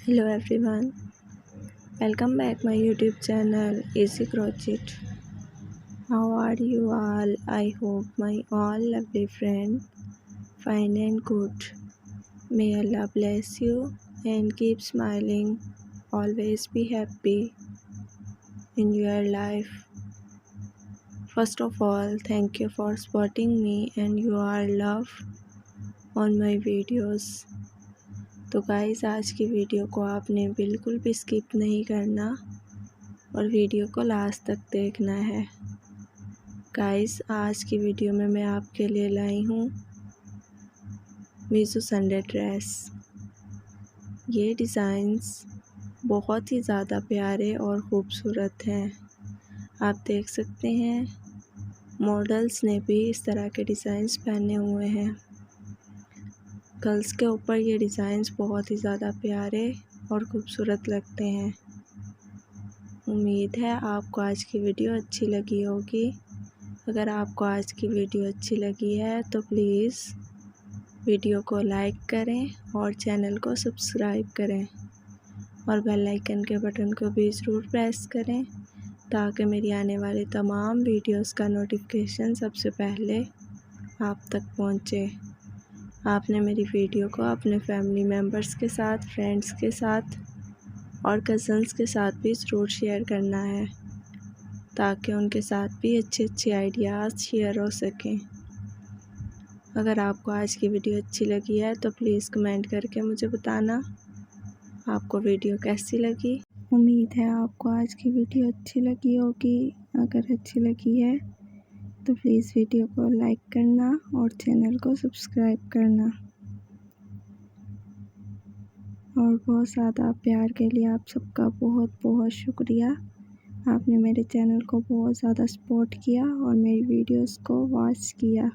Hello everyone, welcome back my YouTube channel Easy Crochet. How are you all? I hope my all lovely friend fine and good. May Allah bless you and keep smiling. Always be happy in your life. First of all, thank you for supporting me and your love on my videos. तो guys आज की video को आपने बिल्कुल भी skip नहीं करना और वीडियो को लास्ट तक देखना है। गाइस आज की वीडियो में मैं आपके लिए लाई हूँ मीशो संडे ड्रेस। ये डिज़ाइंस बहुत ही ज़्यादा प्यारे और ख़ूबसूरत हैं। आप देख सकते हैं मॉडल्स ने भी इस तरह के डिज़ाइंस पहने हुए हैं। गर्ल्स के ऊपर ये डिज़ाइंस बहुत ही ज़्यादा प्यारे और ख़ूबसूरत लगते हैं। उम्मीद है आपको आज की वीडियो अच्छी लगी होगी। अगर आपको आज की वीडियो अच्छी लगी है तो प्लीज़ वीडियो को लाइक करें और चैनल को सब्सक्राइब करें और बेल आइकन के बटन को भी ज़रूर प्रेस करें ताकि मेरी आने वाली तमाम वीडियोस का नोटिफिकेशन सबसे पहले आप तक पहुंचे। आपने मेरी वीडियो को अपने फैमिली मेम्बर्स के साथ, फ्रेंड्स के साथ और कज़न्स के साथ भी ज़रूर शेयर करना है ताकि उनके साथ भी अच्छे आइडियाज़ शेयर हो सकें। अगर आपको आज की वीडियो अच्छी लगी है तो प्लीज़ कमेंट करके मुझे बताना आपको वीडियो कैसी लगी। उम्मीद है आपको आज की वीडियो अच्छी लगी होगी। अगर अच्छी लगी है तो प्लीज़ वीडियो को लाइक करना और चैनल को सब्सक्राइब करना। और बहुत ज़्यादा प्यार के लिए आप सबका बहुत बहुत शुक्रिया। आपने मेरे चैनल को बहुत ज़्यादा सपोर्ट किया और मेरी वीडियोस को वॉच किया,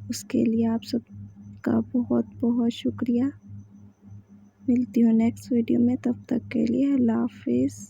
उसके लिए आप सबका बहुत बहुत शुक्रिया। मिलती हूँ नेक्स्ट वीडियो में, तब तक के लिए अल्लाह हाफिज़।